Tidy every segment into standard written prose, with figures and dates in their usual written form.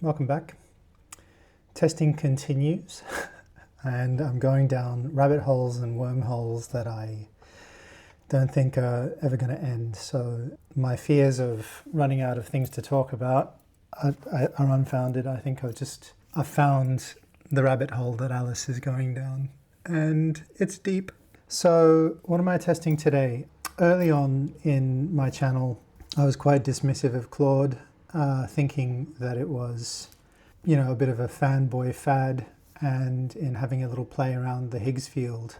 welcome back. Testing continues and I'm going down rabbit holes and wormholes that I don't think are ever going to end. So my fears of running out of things to talk about are unfounded. I think I've found the rabbit hole that Alice is going down, and it's deep. So what am I testing today? Early on in my channel, I was quite dismissive of Claude, thinking that it was, a bit of a fanboy fad, and in having a little play around the Higgsfield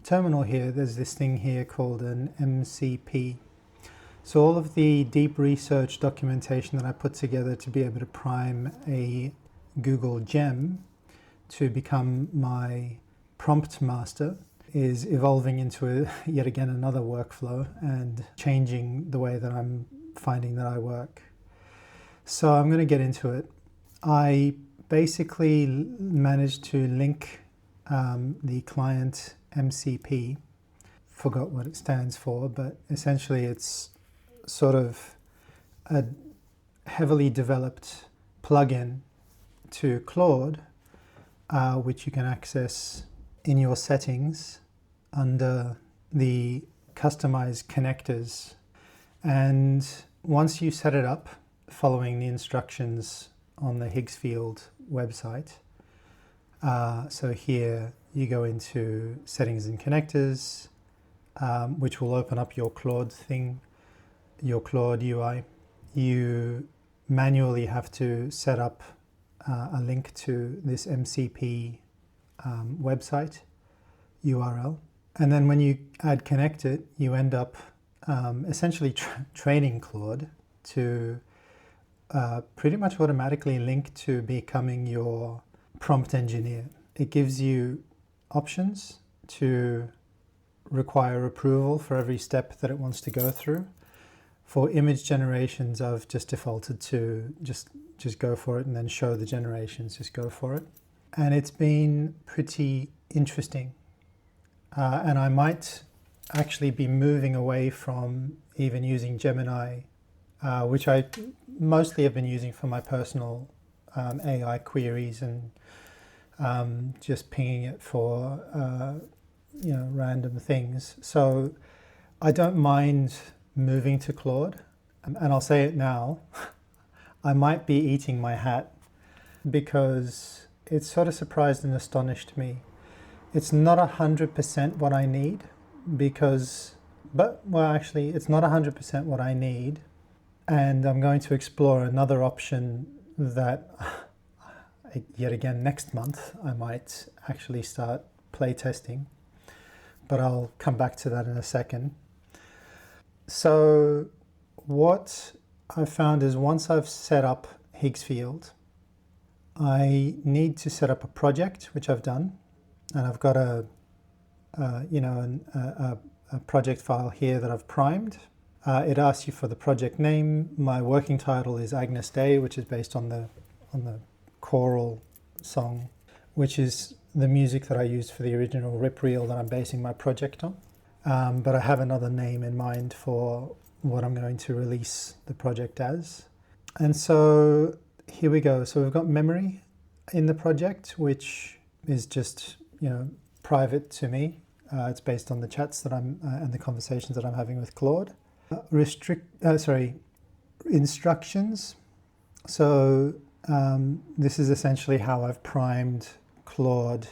terminal here, there's this thing here called an MCP. So all of the deep research documentation that I put together to be able to prime a Google gem to become my prompt master is evolving into yet again another workflow and changing the way that I'm finding that I work. So I'm going to get into it. I basically managed to link the client MCP. Forgot what it stands for, but essentially it's sort of a heavily developed plugin to Claude, which you can access in your settings under the customize connectors. And once you set it up following the instructions on the Higgsfield website, so here you go into settings and connectors, which will open up your Claude thing, your Claude UI. You manually have to set up a link to this MCP website URL, and then when you add connect it, you end up essentially training Claude to pretty much automatically link to becoming your prompt engineer. It gives you options to require approval for every step that it wants to go through. For image generations, I've just defaulted to just go for it, and then show the generations, just go for it. And it's been pretty interesting. And I might actually be moving away from even using Gemini, which I mostly have been using for my personal AI queries and just pinging it for random things. So I don't mind moving to Claude, and I'll say it now, I might be eating my hat, because it sort of surprised and astonished me. It's not 100% what I need, it's not 100% what I need, and I'm going to explore another option that yet again next month I might actually start play testing, but I'll come back to that in a second. So what I've found is once I've set up Higgsfield, I need to set up a project, which I've done, and I've got a project file here that I've primed. It asks you for the project name. My working title is AgnesDei, which is based on the choral song, which is the music that I used for the original rip reel that I'm basing my project on. But I have another name in mind for what I'm going to release the project as. And so here we go. So we've got memory in the project, which is just, private to me. It's based on the chats that and the conversations that I'm having with Claude. Instructions. So this is essentially how I've primed Claude.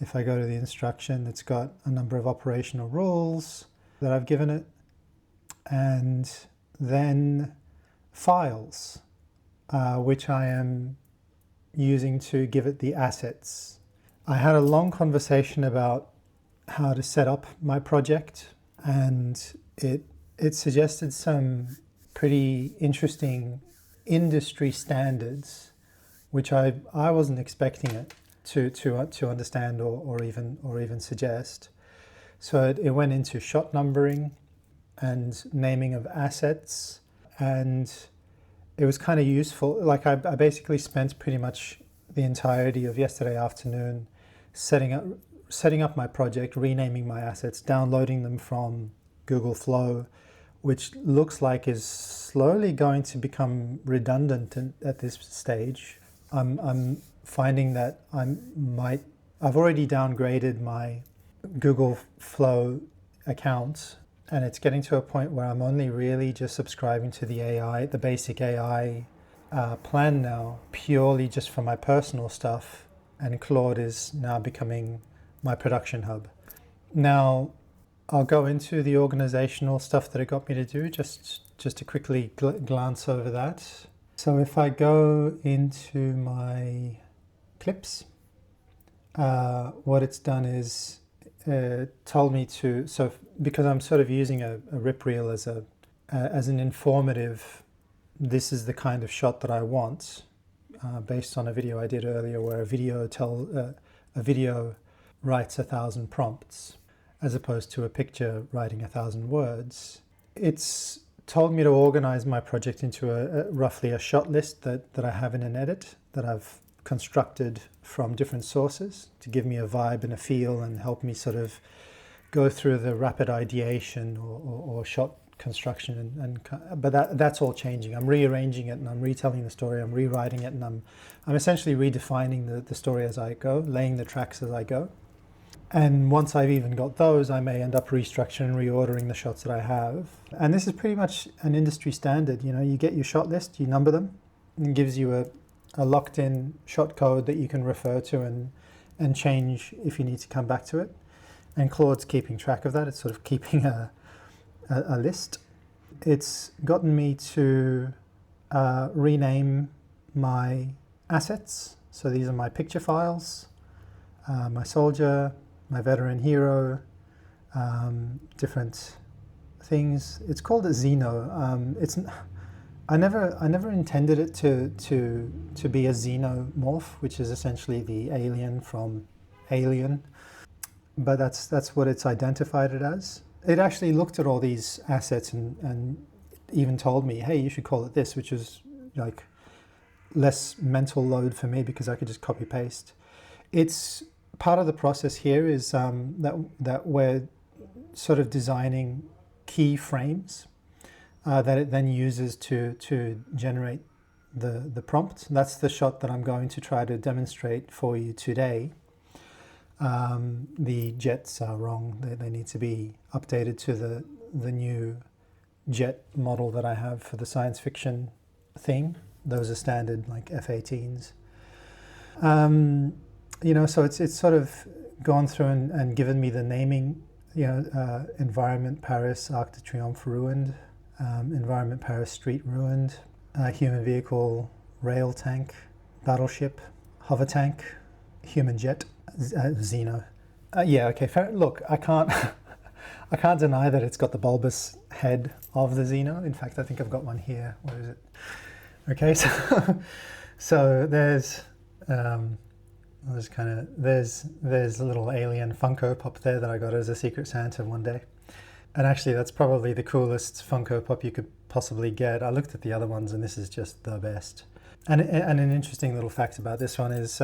If I go to the instruction, it's got a number of operational rules that I've given it, and then files, which I am using to give it the assets. I had a long conversation about how to set up my project, and it suggested some pretty interesting industry standards, which I wasn't expecting it to understand or even suggest. So it went into shot numbering and naming of assets, and it was kind of useful. Like I basically spent pretty much the entirety of yesterday afternoon setting up my project, renaming my assets, downloading them from Google Flow, which looks like is slowly going to become redundant at this stage. I'm finding that I've already downgraded my Google Flow account, and it's getting to a point where I'm only really just subscribing to the basic AI plan now, purely just for my personal stuff, and Claude is now becoming my production hub. Now, I'll go into the organizational stuff that it got me to do, just to quickly glance over that. So if I go into my clips, what it's done is told me to, so because I'm sort of using a rip reel as an informative, this is the kind of shot that I want, based on a video I did earlier where a video writes 1,000 prompts as opposed to a picture writing 1,000 words. It's told me to organize my project into roughly a shot list that I have in an edit that I've constructed from different sources to give me a vibe and a feel and help me sort of go through the rapid ideation or shot construction. But that's all changing. I'm rearranging it and I'm retelling the story, I'm rewriting it, and I'm essentially redefining the story as I go, laying the tracks as I go. And once I've even got those, I may end up restructuring and reordering the shots that I have. And this is pretty much an industry standard. You know, you get your shot list, you number them, and it gives you a locked-in shot code that you can refer to and change if you need to come back to it. And Claude's keeping track of that. It's sort of keeping a list. It's gotten me to rename my assets. So these are my picture files, my soldier, my veteran hero, different things. It's called a Xeno. I never intended it to be a xenomorph, which is essentially the alien from Alien, but that's what it's identified it as. It actually looked at all these assets and even told me, hey, you should call it this, which is like less mental load for me because I could just copy paste. It's part of the process here is that we're sort of designing key frames that it then uses to generate the prompt. That's the shot that I'm going to try to demonstrate for you today. The jets are wrong. They need to be updated to the new jet model that I have for the science fiction thing. Those are standard like F-18s. You know, so it's sort of gone through and given me the naming, you know, environment Paris, Arc de Triomphe ruined, environment Paris street ruined, human vehicle rail tank, battleship, hover tank, human jet, Xeno. Yeah, okay, fair. Look, I can't I can't deny that it's got the bulbous head of the Xeno. In fact, I think I've got one here. What is it? Okay, so there's there's a little alien Funko Pop there that I got as a Secret Santa one day. And actually that's probably the coolest Funko Pop you could possibly get. I looked at the other ones and this is just the best. And an interesting little fact about this one is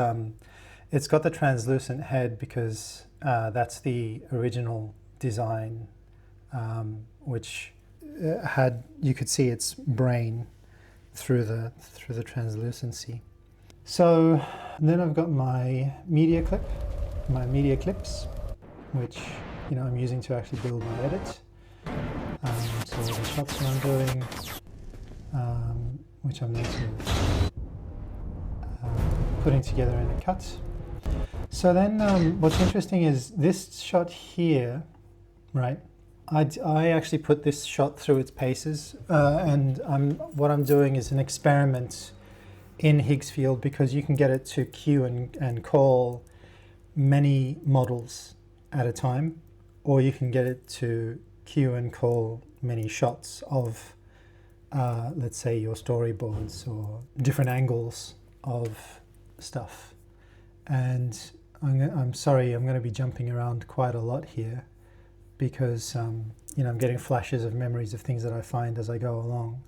it's got the translucent head because that's the original design, which you could see its brain through the translucency. So then I've got my media clips, which I'm using to actually build my edit. So all the shots that I'm doing, which I'm now putting together in a cut. So then what's interesting is this shot here, right? I actually put this shot through its paces, and what I'm doing is an experiment in Higgsfield because you can get it to queue and call many models at a time, or you can get it to queue and call many shots of, let's say, your storyboards or different angles of stuff. And I'm sorry, I'm going to be jumping around quite a lot here because I'm getting flashes of memories of things that I find as I go along.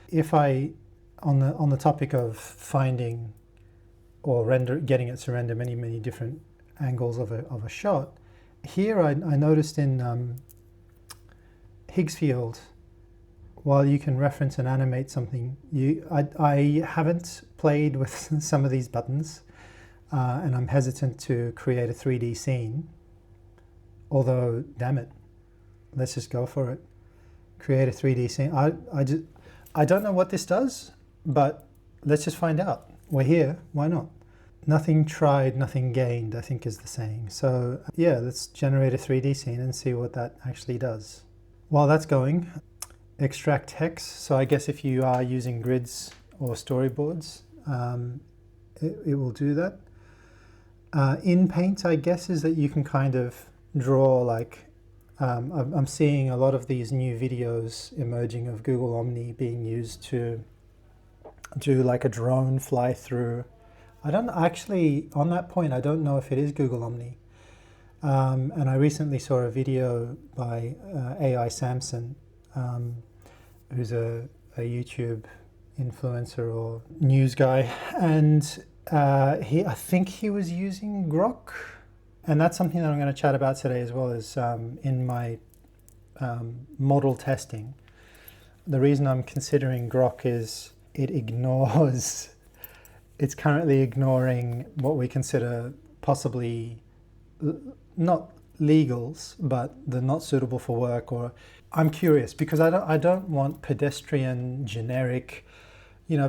If on the topic of finding or getting it to render many different angles of a shot, here I noticed in Higgsfield while you can reference and animate something, I haven't played with some of these buttons, and I'm hesitant to create a 3D scene. Although, damn it, let's just go for it. Create a 3D scene. I don't know what this does, but let's just find out. We're here, why not? Nothing tried, nothing gained, I think is the saying. So yeah, let's generate a 3D scene and see what that actually does. While that's going, extract hex. So I guess if you are using grids or storyboards, it will do that. In Paint, I guess, is that you can kind of draw like, I'm seeing a lot of these new videos emerging of Google Omni being used to do like a drone fly through. I don't actually, on that point, I don't know if it is Google Omni. And I recently saw a video by AI Samson, who's a YouTube influencer or news guy, and I think he was using Grok, and that's something that I'm going to chat about today as well as in my model testing. The reason I'm considering Grok is it's currently ignoring what we consider possibly not legals, but the not suitable for work. Or I'm curious because I don't want pedestrian, generic,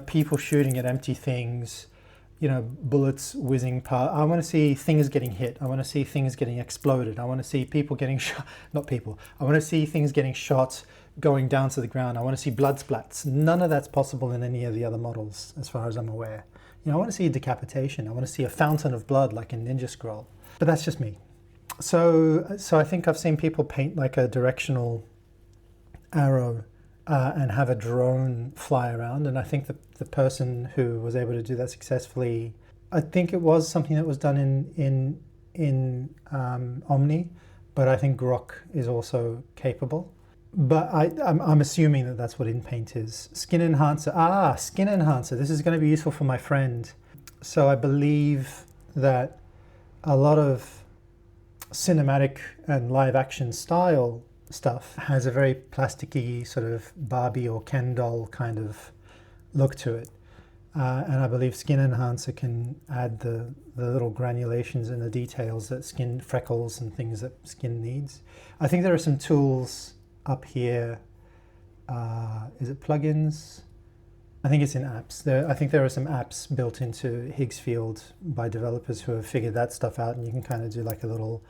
people shooting at empty things, bullets whizzing past. I want to see things getting hit. I want to see things getting exploded. I want to see people getting shot, not people. I want to see things getting shot, going down to the ground. I want to see blood splats. None of that's possible in any of the other models, as far as I'm aware. I want to see a decapitation. I want to see a fountain of blood like in Ninja Scroll. But that's just me. So I think I've seen people paint like a directional arrow and have a drone fly around. And I think the person who was able to do that successfully, I think it was something that was done in Omni, but I think Grok is also capable. But I'm assuming that that's what InPaint is. Skin enhancer. Skin enhancer. This is going to be useful for my friend. So I believe that a lot of cinematic and live action style stuff has a very plasticky sort of Barbie or Ken doll kind of look to it. And I believe skin enhancer can add the little granulations and the details that skin, freckles and things that skin needs. I think there are some tools up here. Is it plugins? I think it's in apps. I think there are some apps built into Higgsfield by developers who have figured that stuff out, and you can kind of do like a little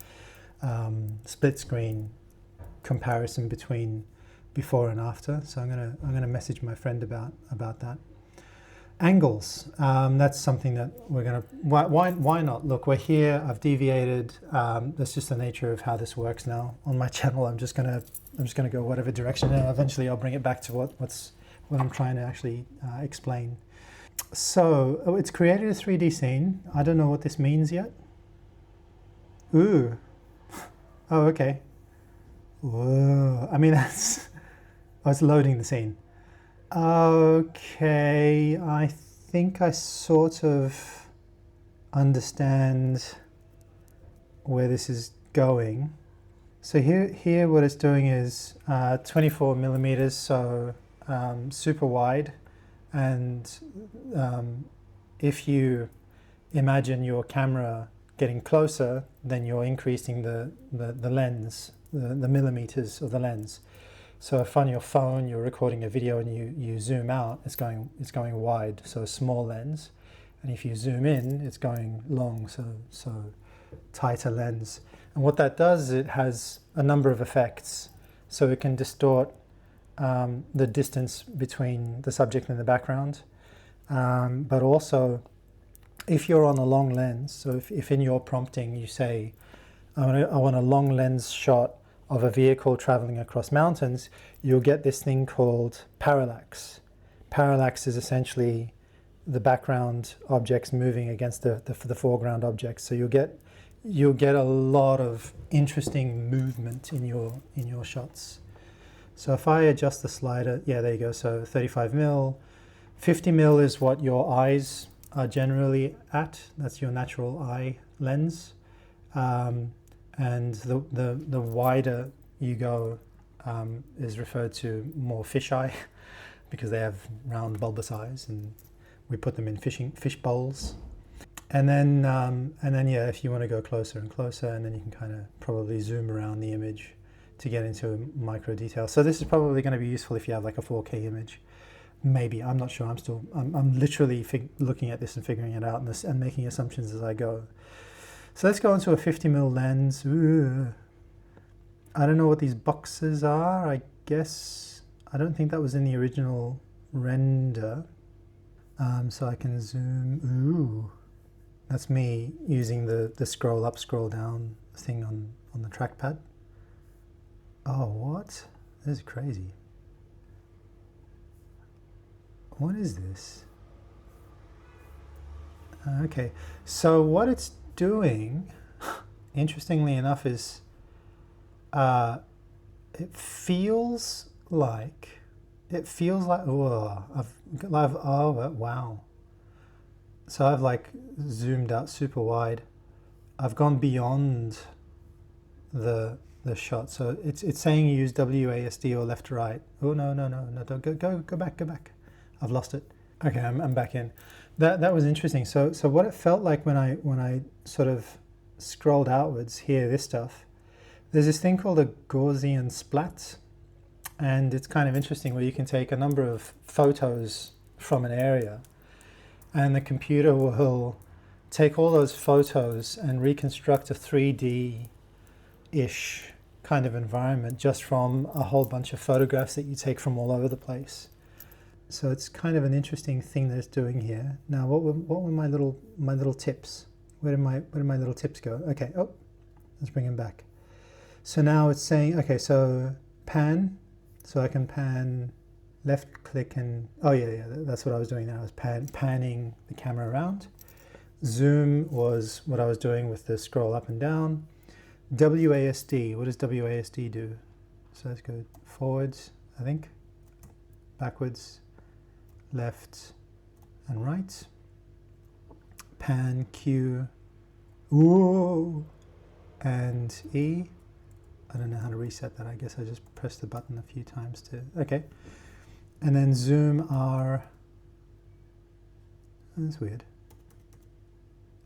split screen comparison between before and after. So I'm gonna message my friend about that. Angles. That's something that we're gonna. Why not? Look, we're here. I've deviated. That's just the nature of how this works now on my channel. I'm just gonna go whatever direction, and eventually I'll bring it back to what I'm trying to actually explain. So it's created a 3D scene. I don't know what this means yet. Ooh. Oh, okay. Whoa. I mean, it's loading the scene. Okay, I think I sort of understand where this is going. So here what it's doing is 24 millimeters, so super wide. And if you imagine your camera getting closer, then you're increasing the lens, the millimeters of the lens. So if on your phone you're recording a video and you zoom out, it's going wide, so a small lens. And if you zoom in, it's going long, so tighter lens. And what that does, it has a number of effects. So it can distort the distance between the subject and the background. But also, if you're on a long lens, so if in your prompting you say, I want a long lens shot of a vehicle traveling across mountains, you'll get this thing called parallax. Parallax is essentially the background objects moving against the foreground objects. So you'll get a lot of interesting movement in your shots. So if I adjust the slider, yeah, there you go. So 35 mil, 50 mil is what your eyes are generally at. That's your natural eye lens. And the wider you go, is referred to more fisheye because they have round bulbous eyes, and we put them in fish bowls. And then yeah, if you want to go closer and closer, and then you can kind of probably zoom around the image to get into micro detail. So this is probably going to be useful if you have like a 4K image. Maybe, I'm not sure. I'm literally looking at this and figuring it out and making assumptions as I go. So let's go into a 50mm lens. Ooh. I don't know what these boxes are. I guess, I don't think that was in the original render. So I can zoom. Ooh. That's me using the scroll up, scroll down thing on the trackpad. Oh, what? This is crazy. What is this? Okay, so what it's doing, interestingly enough, is it feels like, oh, oh, wow. So I've like zoomed out super wide. I've gone beyond the shot. So it's saying you use WASD or left to right. Oh, no, don't go back. I've lost it. Okay, I'm back in. That was interesting. So what it felt like when I sort of scrolled outwards here, this stuff, there's this thing called a Gaussian splat, and it's kind of interesting where you can take a number of photos from an area, and the computer will take all those photos and reconstruct a 3D-ish kind of environment just from a whole bunch of photographs that you take from all over the place. So it's kind of an interesting thing that it's doing here. Now, what were my little tips? Where did my little tips go? Okay, oh, let's bring them back. So now it's saying, okay, so pan, so I can pan, left click, and oh yeah, that's what I was doing there. I was panning the camera around. Zoom was what I was doing with the scroll up and down. WASD, what does WASD do? So let's go forwards, I think, backwards, left and right. Pan, Q, ooh, and E. I don't know how to reset that. I guess I just pressed the button a few times to, okay. And then zoom R, that's weird.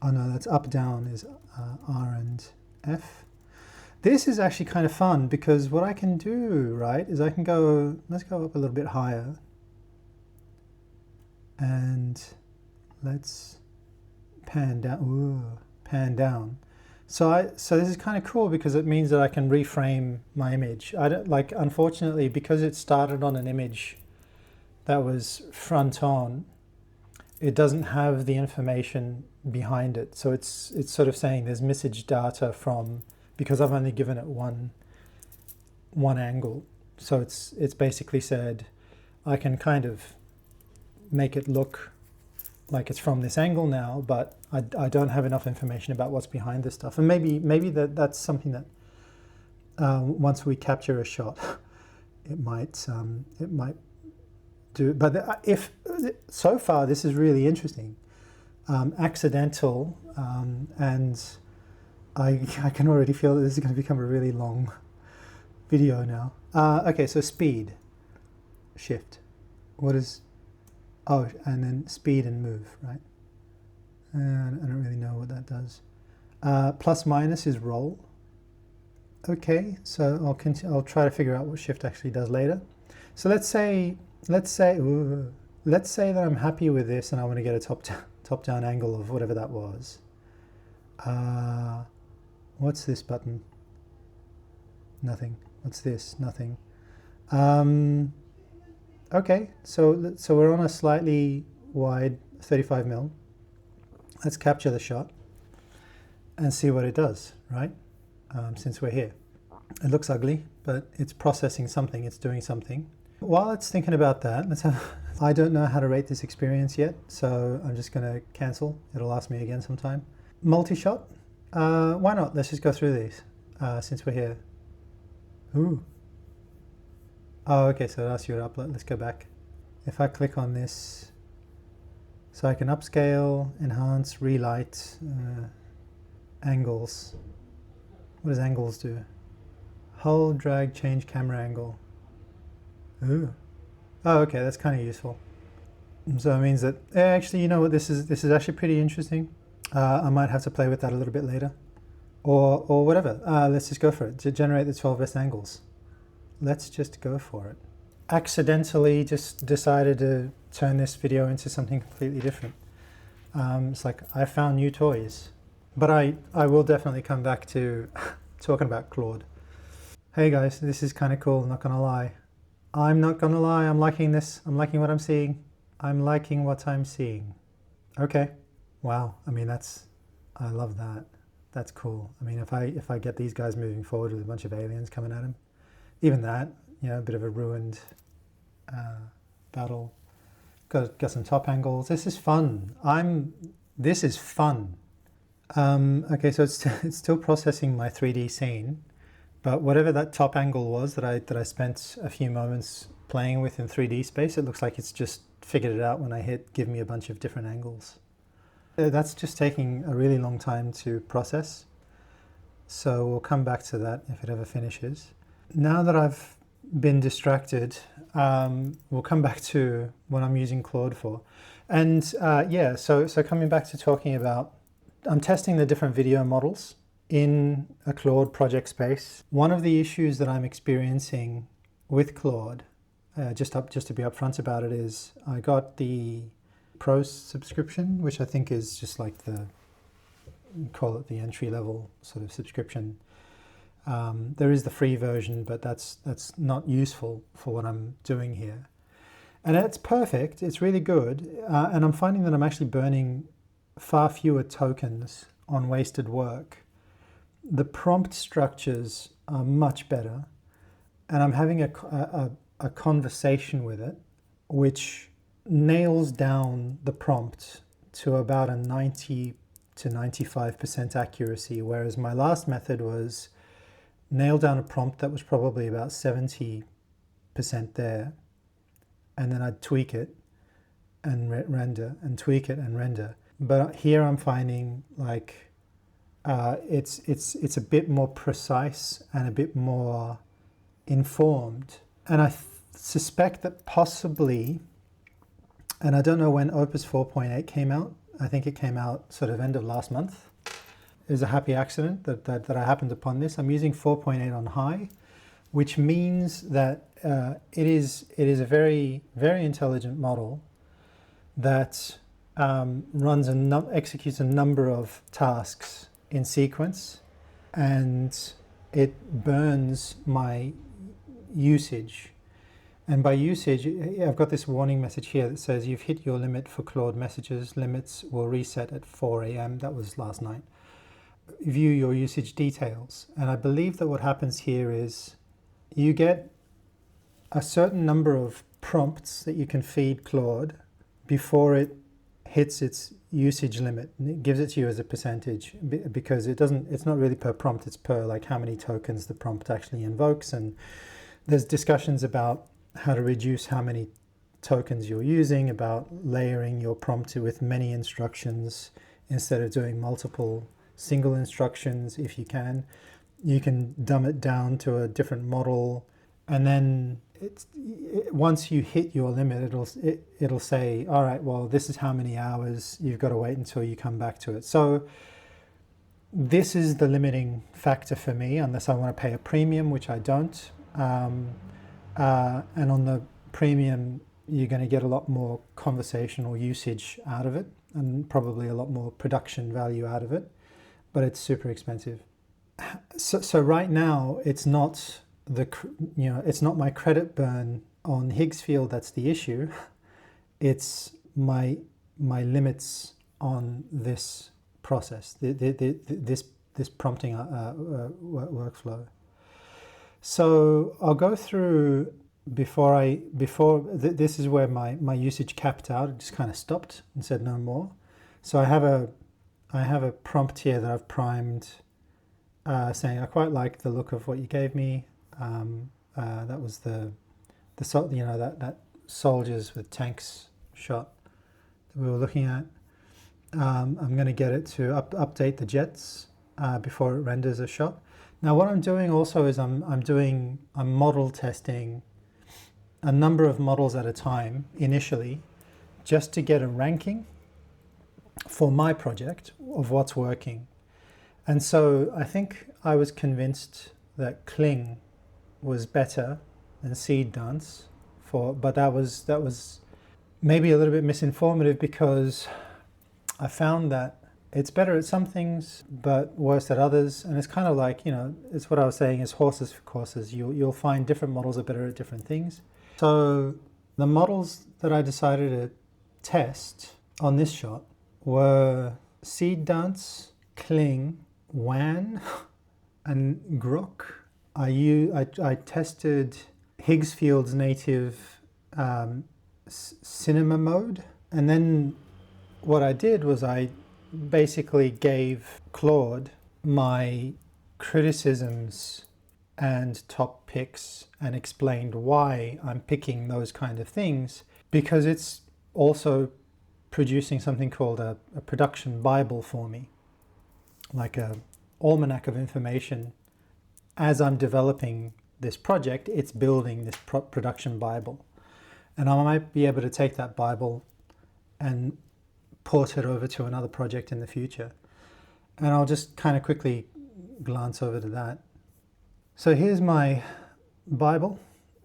Oh no, that's up, down is R and F. This is actually kind of fun because what I can do, right, is I can go, let's go up a little bit higher. And let's pan down, ooh, pan down. So this is kind of cool because it means that I can reframe my image. I don't, like, unfortunately, because it started on an image that was front on, it doesn't have the information behind it. So it's sort of saying there's message data from, because I've only given it one angle. So it's basically said I can kind of make it look like it's from this angle now, but I don't have enough information about what's behind this stuff. And maybe that's something that once we capture a shot, it might do. But if so far this is really interesting, accidental, and I can already feel that this is going to become a really long video now. Okay, so speed, shift. What is? Oh, and then speed and move, right? And I don't really know what that does. Plus minus is roll. Okay, so I'll try to figure out what shift actually does later. So let's say that I'm happy with this and I want to get a top down angle of whatever that was. What's this button? Nothing. What's this? Nothing. Okay, so we're on a slightly wide 35mm. Let's capture the shot and see what it does, right? Since we're here. It looks ugly, but it's processing something, it's doing something. While it's thinking about that, I don't know how to rate this experience yet, so I'm just gonna cancel. It'll ask me again sometime. Multi-shot, why not? Let's just go through these, since we're here. Ooh. Oh, okay, so it asks you to upload. Let's go back. If I click on this, so I can upscale, enhance, relight, angles. What does angles do? Hold, drag, change camera angle. Ooh. Oh, okay, that's kind of useful. So it means that, actually, you know what, this is actually pretty interesting. I might have to play with that a little bit later. Or whatever. Let's just go for it. To generate the 12 best angles. Let's just go for it. Accidentally just decided to turn this video into something completely different. It's like I found new toys. But I will definitely come back to talking about Claude. Hey guys, this is kind of cool, not gonna lie. I'm not gonna lie, I'm liking this. I'm liking what I'm seeing. I'm liking what I'm seeing. Okay. Wow. I mean, I love that. That's cool. I mean, if I get these guys moving forward with a bunch of aliens coming at him, even that, you know, a bit of a ruined battle. Got some top angles. This is fun. This is fun. Okay, so it's still processing my 3D scene, but whatever that top angle was that I spent a few moments playing with in 3D space, it looks like it's just figured it out when I hit give me a bunch of different angles. That's just taking a really long time to process, so we'll come back to that if it ever finishes. Now that I've been distracted, we'll come back to what I'm using Claude for. And yeah, so coming back to talking about, I'm testing the different video models in a Claude project space. One of the issues that I'm experiencing with Claude, just to be upfront about it, is I got the Pro subscription, which I think is just like call it the entry-level sort of subscription. There is the free version, but that's not useful for what I'm doing here. And it's perfect, it's really good, and I'm finding that I'm actually burning far fewer tokens on wasted work. The prompt structures are much better, and I'm having a conversation with it, which nails down the prompt to about a 90 to 95% accuracy, whereas my last method was nail down a prompt that was probably about 70% there, and then I'd tweak it and render, and tweak it and render. But here I'm finding like it's a bit more precise and a bit more informed, and I suspect that possibly, and I don't know when Opus 4.8 came out. I think it came out sort of end of last month. It was a happy accident that I happened upon this. I'm using 4.8 on high, which means that it is a very, very intelligent model that executes a number of tasks in sequence, and it burns my usage. And by usage, I've got this warning message here that says you've hit your limit for Claude messages. Limits will reset at 4 a.m. That was last night. View your usage details. And I believe that what happens here is you get a certain number of prompts that you can feed Claude before it hits its usage limit. And it gives it to you as a percentage, because it's not really per prompt, it's per like how many tokens the prompt actually invokes. And there's discussions about how to reduce how many tokens you're using, about layering your prompt with many instructions instead of doing multiple single instructions. If you can dumb it down to a different model, and then once you hit your limit, it'll say, all right, well, this is how many hours you've got to wait until you come back to it. So this is the limiting factor for me, unless I want to pay a premium, which I don't. And on the premium, you're going to get a lot more conversational usage out of it, and probably a lot more production value out of it, but it's super expensive. So right now, it's not it's not my credit burn on Higgsfield that's the issue. It's my limits on this process, this prompting workflow. So I'll go through this is where my usage capped out. It just kind of stopped and said no more. So I have a prompt here that I've primed, saying I quite like the look of what you gave me. That was that soldiers with tanks shot that we were looking at. I'm going to get it to update the jets before it renders a shot. Now what I'm doing also is I'm model testing a number of models at a time initially, just to get a ranking for my project of what's working. And so I think I was convinced that Kling was better than Seedance but that was maybe a little bit misinformative, because I found that it's better at some things but worse at others. And it's kind of like, it's what I was saying is horses for courses. You'll find different models are better at different things. So the models that I decided to test on this shot were Seedance, Kling, WAN, and Grok. I tested Higgsfield's native cinema mode, and then what I did was I basically gave Claude my criticisms and top picks and explained why I'm picking those kind of things, because it's also producing something called a production Bible for me, like a almanac of information. As I'm developing this project, it's building this production Bible. And I might be able to take that Bible and port it over to another project in the future. And I'll just kind of quickly glance over to that. So here's my Bible,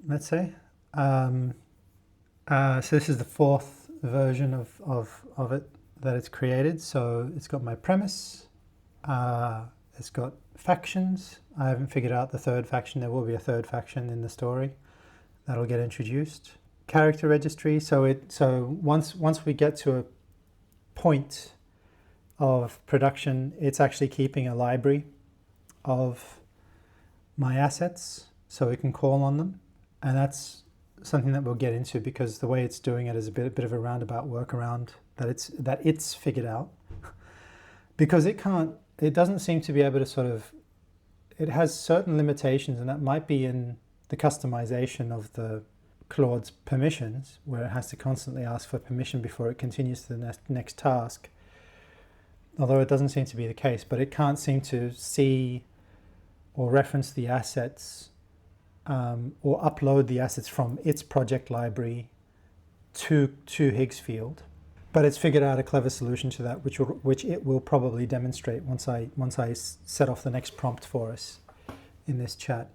let's say. So this is the fourth version of it that it's created. So it's got my premise, it's got factions. I haven't figured out the third faction. There will be a third faction in the story that'll get introduced. Character registry. So once we get to a point of production, it's actually keeping a library of my assets so we can call on them, and that's something that we'll get into, because the way it's doing it is a bit of a roundabout workaround that it's figured out, because it doesn't seem to be able to it has certain limitations, and that might be in the customization of the Claude's permissions, where it has to constantly ask for permission before it continues to the next task. Although it doesn't seem to be the case, but it can't seem to see or reference the assets or upload the assets from its project library to Higgsfield. But it's figured out a clever solution to that, which it will probably demonstrate once I set off the next prompt for us in this chat.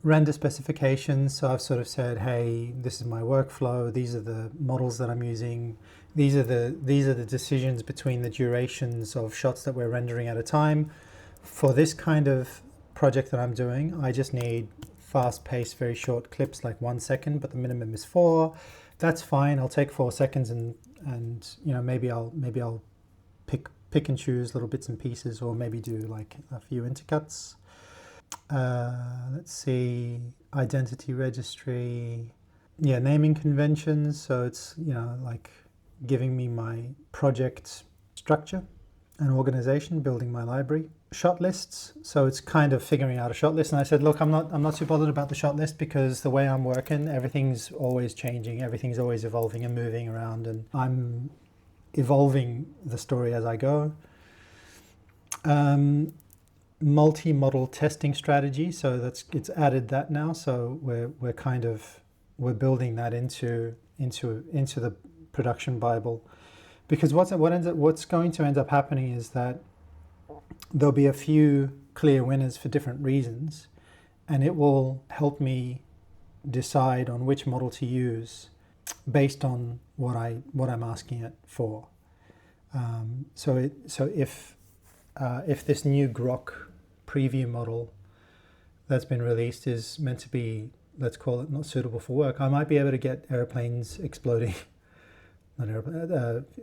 Render specifications. So I've sort of said, hey, this is my workflow. These are the models that I'm using. These are the decisions between the durations of shots that we're rendering at a time. For this kind of project that I'm doing, I just need fast-paced, very short clips, like 1 second, but the minimum is 4. That's fine. I'll take 4 seconds and maybe I'll pick and choose little bits and pieces, or maybe do like a few intercuts. Let's see, identity registry. Yeah, naming conventions. So it's, like giving me my project structure and organization, building my library. Shot lists. So it's kind of figuring out a shot list. And I said, look, I'm not too bothered about the shot list, because the way I'm working, everything's always changing, everything's always evolving and moving around, and I'm evolving the story as I go. Multi-model testing strategy. So it's added that now. So we're building that into the production Bible, because what's going to end up happening is that there'll be a few clear winners for different reasons, and it will help me decide on which model to use based on what I'm asking it for. So if this new Grok preview model that's been released is meant to be, let's call it, not suitable for work, I might be able to get airplanes exploding,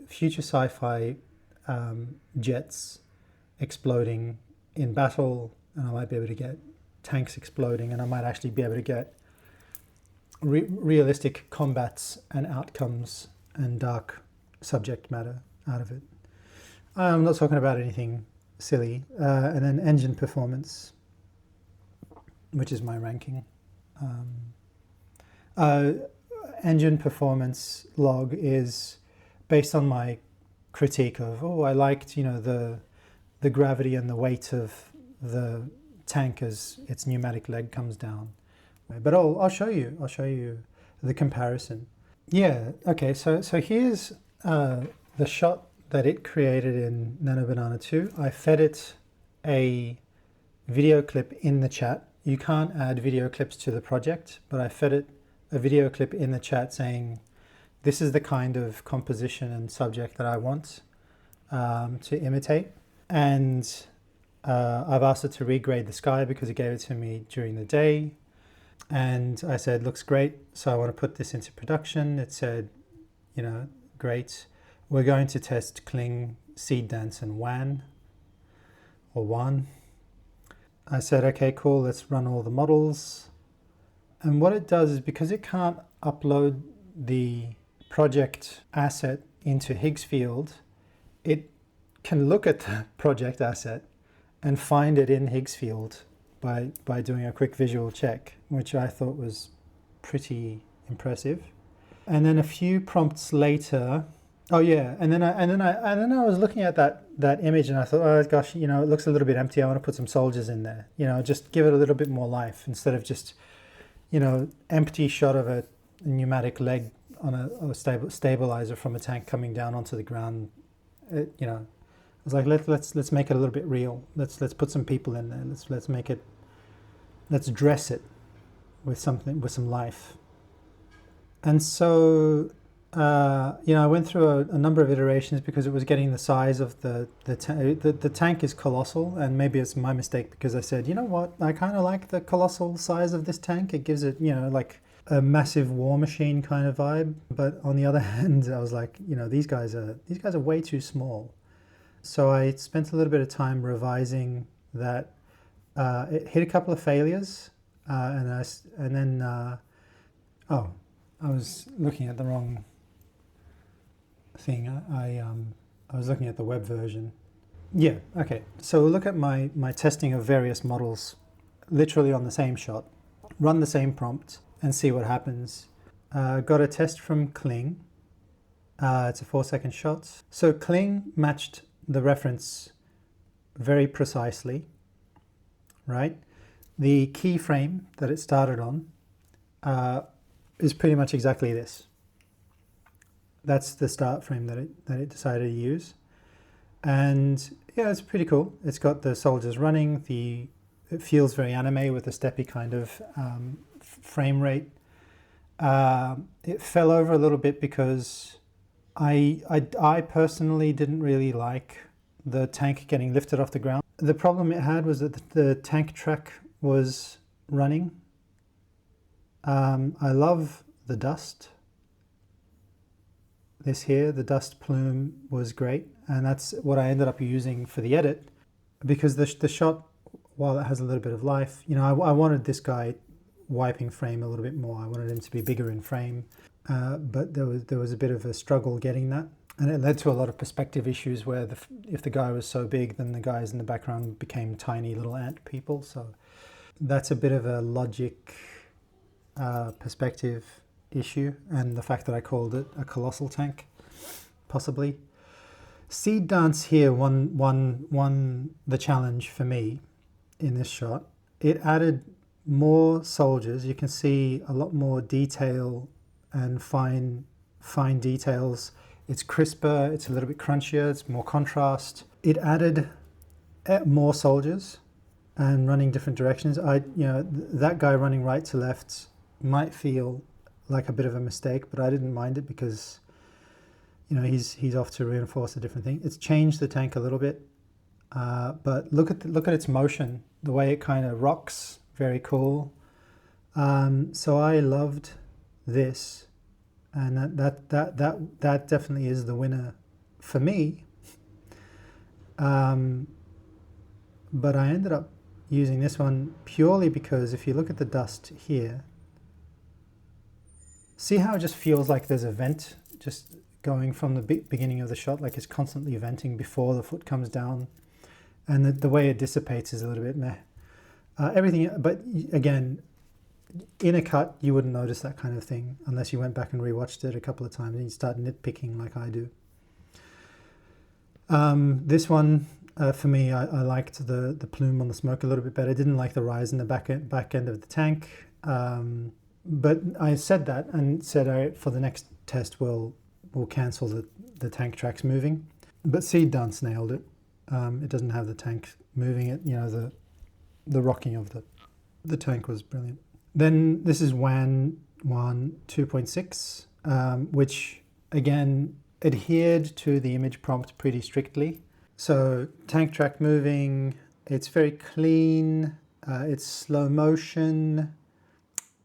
future sci-fi jets exploding in battle, and I might be able to get tanks exploding, and I might actually be able to get realistic combats and outcomes and dark subject matter out of it. I'm not talking about anything silly. And then engine performance, which is my ranking. Engine performance log is based on my critique of, I liked, the gravity and the weight of the tank as its pneumatic leg comes down. But I'll show you the comparison. Yeah, okay, so here's the shot that it created in Nano Banana 2. I fed it a video clip in the chat. You can't add video clips to the project, but I fed it a video clip in the chat saying, this is the kind of composition and subject that I want to imitate. And I've asked it to regrade the sky because it gave it to me during the day. And I said, looks great. So I want to put this into production. It said, you know, great. We're going to test Kling, Seedance, and WAN. I said, okay, cool, let's run all the models. And what it does is, because it can't upload the project asset into Higgsfield, it can look at the project asset and find it in Higgsfield by doing a quick visual check, which I thought was pretty impressive. And then a few prompts later, oh yeah, and then I was looking at that image and I thought, oh gosh, you know, it looks a little bit empty. I want to put some soldiers in there, you know, just give it a little bit more life instead of just, you know, empty shot of a pneumatic leg on a stabilizer from a tank coming down onto the ground. You know, I was like, let's make it a little bit real. Let's put some people in there. Let's make it. Let's dress it with something, with some life. And so, you know, I went through a number of iterations because it was getting the size of the tank is colossal, and maybe it's my mistake because I said, you know what, I kind of like the colossal size of this tank. It gives it, you know, like a massive war machine kind of vibe. But on the other hand, I was like, you know, these guys are way too small. So I spent a little bit of time revising that. It hit a couple of failures, and then I was looking at the wrong thing. I was looking at the web version. Yeah, okay. So we'll look at my testing of various models, literally on the same shot, run the same prompt, and see what happens. Got a test from Kling. It's a 4-second shot. So Kling matched the reference very precisely. Right, the keyframe that it started on is pretty much exactly this. That's the start frame that it decided to use, and yeah, it's pretty cool. It's got the soldiers running. It feels very anime with a steppy kind of frame rate. It fell over a little bit because I personally didn't really like the tank getting lifted off the ground. The problem it had was that the tank track was running. I love the dust. This here, the dust plume was great, and that's what I ended up using for the edit, because the shot, while it has a little bit of life, you know, I wanted this guy wiping frame a little bit more. I wanted him to be bigger in frame, but there was a bit of a struggle getting that. And it led to a lot of perspective issues where if the guy was so big, then the guys in the background became tiny little ant people. So that's a bit of a logic perspective issue. And the fact that I called it a colossal tank, possibly. Seedance here won the challenge for me in this shot. It added more soldiers. You can see a lot more detail and fine details. It's crisper, it's a little bit crunchier, it's more contrast. It added more soldiers and running different directions. You know, that guy running right to left might feel like a bit of a mistake, but I didn't mind it because, you know, he's off to reinforce a different thing. It's changed the tank a little bit, but look at its motion, the way it kind of rocks, very cool. So I loved this. And that definitely is the winner for me. But I ended up using this one purely because if you look at the dust here, see how it just feels like there's a vent just going from the beginning of the shot, like it's constantly venting before the foot comes down, and the way it dissipates is a little bit meh. Everything, but again, in a cut, you wouldn't notice that kind of thing unless you went back and rewatched it a couple of times and you start nitpicking like I do. This one, For me, I liked the plume on the smoke a little bit better. I didn't like the rise in the back end of the tank. But I said that and said, all right, for the next test, we'll cancel the tank tracks moving. But Seedance nailed it. It doesn't have the tank moving. It, the rocking of the tank was brilliant. Then this is WAN 2.6, which again adhered to the image prompt pretty strictly. So tank track moving, it's very clean, it's slow motion,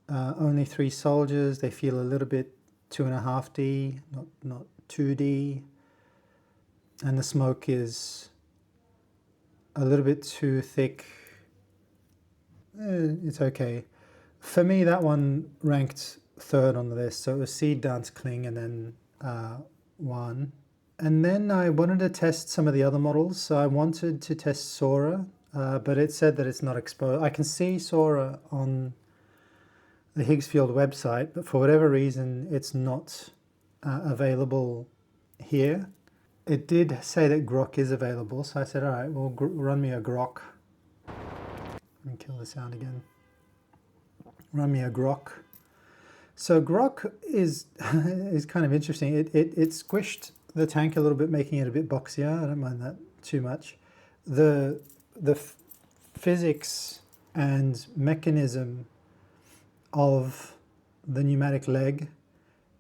only 3 soldiers. They feel a little bit 2.5D, not 2D. And the smoke is a little bit too thick. It's okay. For me, that one ranked 3rd on the list. So it was Seedance, Kling, and then WAN. And then I wanted to test some of the other models. So I wanted to test Sora, but it said that it's not exposed. I can see Sora on the Higgsfield website, but for whatever reason, it's not available here. It did say that Grok is available, so I said, all right, well, run me a Grok. Let me kill the sound again. Run me a Grok. So Grok is kind of interesting. It squished the tank a little bit, making it a bit boxier. I don't mind that too much. The physics and mechanism of the pneumatic leg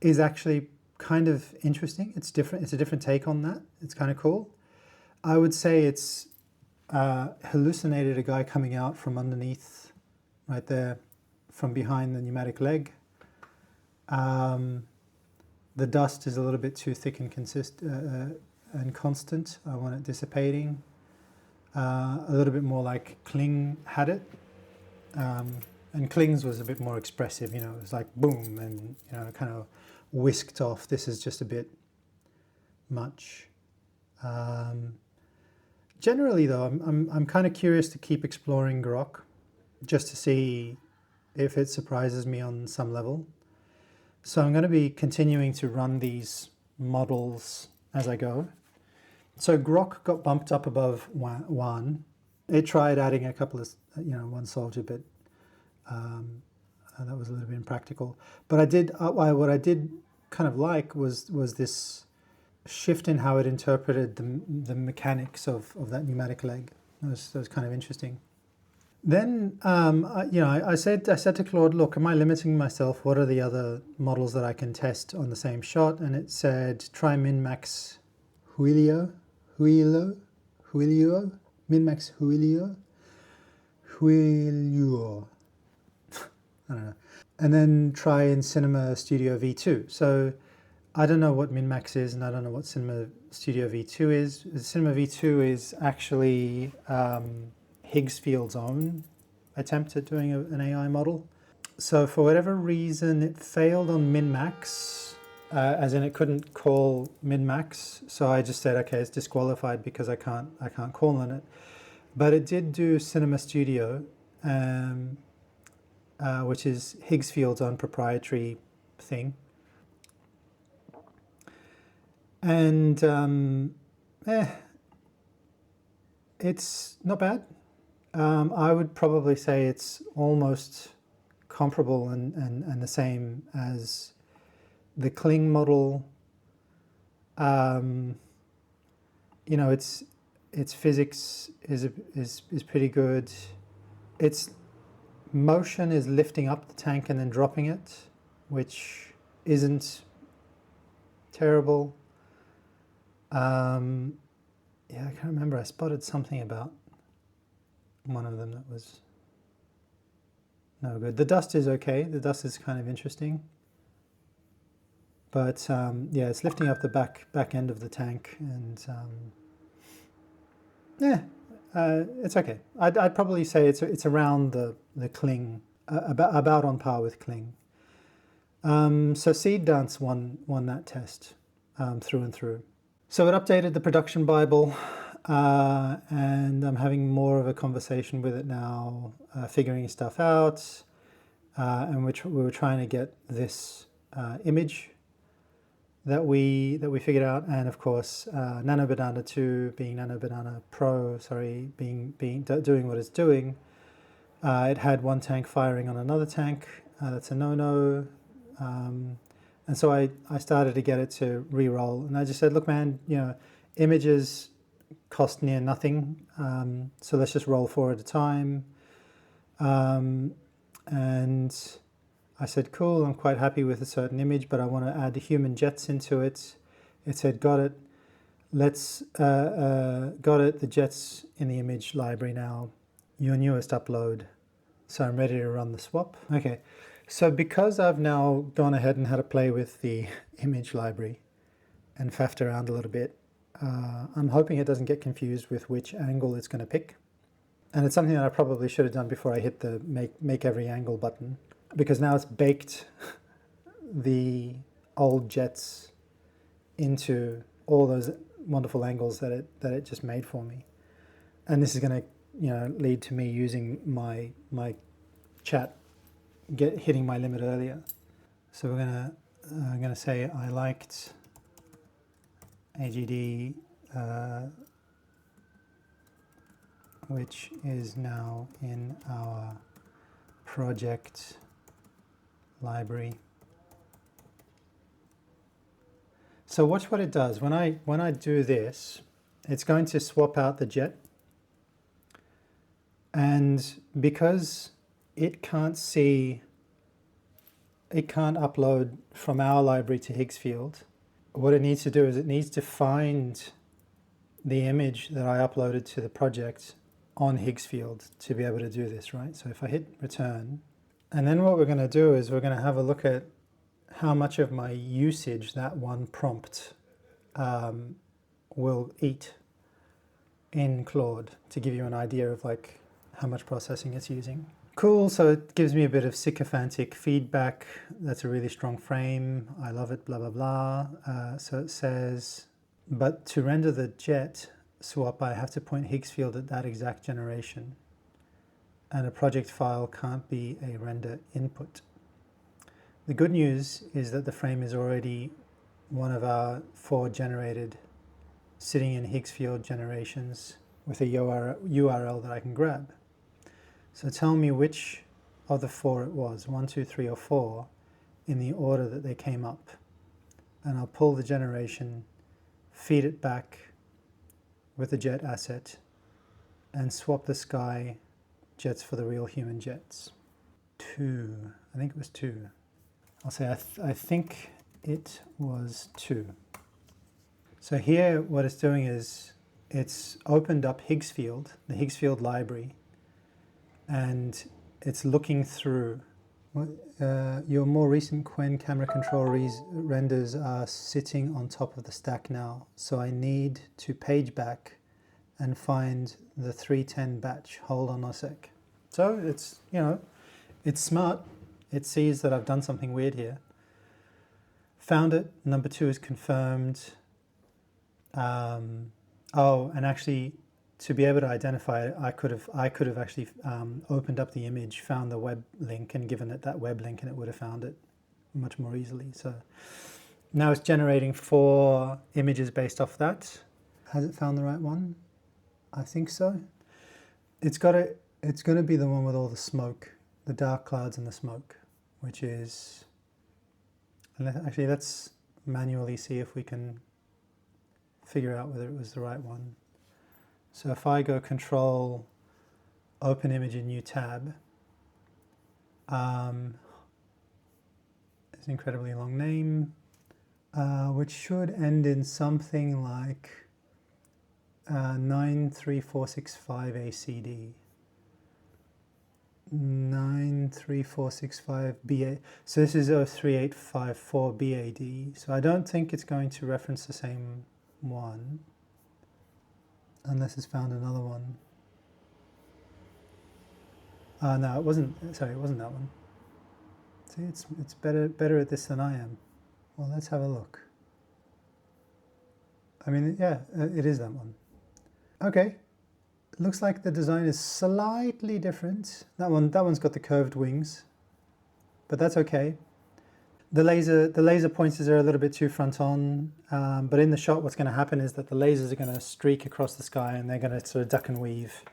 is actually kind of interesting. It's different. It's a different take on that. It's kind of cool. I would say it's hallucinated a guy coming out from underneath, right there, from behind the pneumatic leg. The dust is a little bit too thick and and constant. I want it dissipating. A little bit more like Kling had it. And Kling's was a bit more expressive, it was like boom and, kind of whisked off. This is just a bit much. Generally though, I'm kind of curious to keep exploring Grok just to see if it surprises me on some level. So I'm going to be continuing to run these models as I go. So Grok got bumped up above WAN. It tried adding a couple of, one soldier, but that was a little bit impractical. But what I did kind of like was this shift in how it interpreted the mechanics of that pneumatic leg. That was kind of interesting. Then, I said to Claude, look, am I limiting myself? What are the other models that I can test on the same shot? And it said, try min-max Huilio, min-max Huilio. I don't know. And then try in Cinema Studio V2. So I don't know what min-max is, and I don't know what Cinema Studio V2 is. Cinema V2 is actually Higgsfield's own attempt at doing an AI model. So for whatever reason, it failed on min-max, as in it couldn't call min-max. So I just said, okay, it's disqualified because I can't call on it. But it did do Cinema Studio, which is Higgsfield's own proprietary thing. And it's not bad. I would probably say it's almost comparable and the same as the Kling model. Its physics is pretty good. Its motion is lifting up the tank and then dropping it, which isn't terrible. I can't remember. I spotted something about one of them that was no good. The dust is okay. The dust is kind of interesting. But it's lifting up the back end of the tank, and it's okay. I'd probably say it's around the Kling, about on par with Kling. So Seedance won that test through and through. So it updated the production Bible, and I'm having more of a conversation with it now, figuring stuff out, and we were trying to get this image that we figured out, and of course Nano Banana 2 being Nano Banana Pro, doing what it's doing. It had one tank firing on another tank. That's a no-no. And so I started to get it to re-roll, and I just said, look, man, images cost near nothing, so let's just roll 4 at a time. And I said, cool, I'm quite happy with a certain image, but I want to add the human jets into it. It said, got it. Got it, the jets in the image library now, your newest upload. So I'm ready to run the swap. Okay, so because I've now gone ahead and had a play with the image library and faffed around a little bit, I'm hoping it doesn't get confused with which angle it's going to pick. And it's something that I probably should have done before I hit the make every angle button, because now it's baked the old jets into all those wonderful angles that it just made for me. And this is going to lead to me using my chat hitting my limit earlier. So I'm gonna say I liked AGD, which is now in our project library. So watch what it does. When I do this, it's going to swap out the jet, and because it can't upload from our library to Higgsfield, what it needs to do is it needs to find the image that I uploaded to the project on Higgsfield to be able to do this, right? So if I hit return, and then what we're going to do is we're going to have a look at how much of my usage that one prompt will eat in Claude, to give you an idea of like how much processing it's using. Cool, so it gives me a bit of sycophantic feedback. That's a really strong frame. I love it, blah, blah, blah. So it says, but to render the jet swap, I have to point Higgsfield at that exact generation. And a project file can't be a render input. The good news is that the frame is already one of our 4 generated sitting in Higgsfield generations with a URL that I can grab. So tell me which of the 4 it was, 1, 2, 3, or 4, in the order that they came up. And I'll pull the generation, feed it back with the jet asset, and swap the sky jets for the real human jets. 2, I think it was 2. I'll say I think it was 2. So here what it's doing is it's opened up Higgsfield, the Higgsfield library, and it's looking through. Your more recent Quen camera control renders are sitting on top of the stack now, so I need to page back and find the 310 batch. Hold on a sec. So it's, it's smart. It sees that I've done something weird here. Found it. Number 2 is confirmed. Oh, and actually, to be able to identify it, I could have actually opened up the image, found the web link, and given it that web link, and it would have found it much more easily. So now it's generating 4 images based off that. Has it found the right one? I think so. It's going to be the one with all the smoke, the dark clouds and the smoke, which is. Actually, let's manually see if we can figure out whether it was the right one. So if I go Control, Open Image in New Tab, it's an incredibly long name, which should end in something like 93465 ACD. 93465 BA. So this is 03854 BAD. So I don't think it's going to reference the same one, unless it's found another one. No, it wasn't. Sorry, it wasn't that one. See, it's better at this than I am. Well, let's have a look. I mean, yeah, it is that one. Okay. It looks like the design is slightly different. That one's got the curved wings, but that's okay. The laser pointers are a little bit too front on, but in the shot what's going to happen is that the lasers are going to streak across the sky and they're going to sort of duck and weave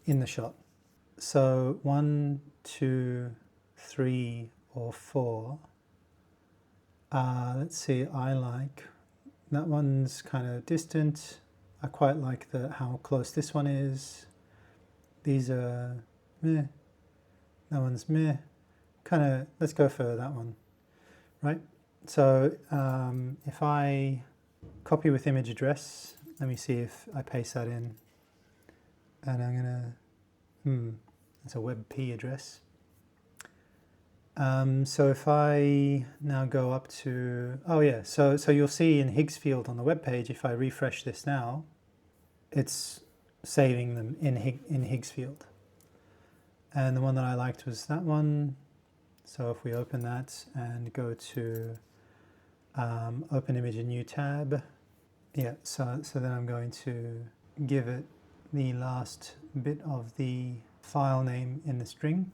in the shot. So 1, 2, 3 or 4. Let's see, I like, that one's kind of distant. I quite like how close this one is. These are meh. That one's meh. Kind of, let's go for that one. Right, so if I copy with image address, let me see if I paste that in, and I'm gonna, it's a WebP address. So if I now go up to, oh yeah, so you'll see in Higgsfield on the web page, if I refresh this now, it's saving them in Higgsfield. And the one that I liked was that one. So if we open that and go to open image in new tab, yeah, so then I'm going to give it the last bit of the file name in the string,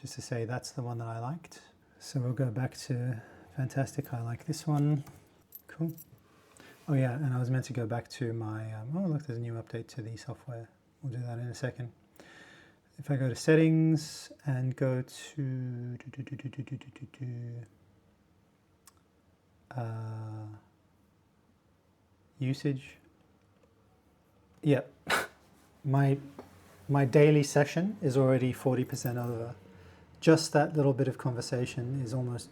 just to say that's the one that I liked. So we'll go back to fantastic, I like this one, cool. Oh yeah, and I was meant to go back to my, oh look, there's a new update to the software. We'll do that in a second. If I go to settings and go to usage, yeah, my daily session is already 40% over. Just that little bit of conversation is almost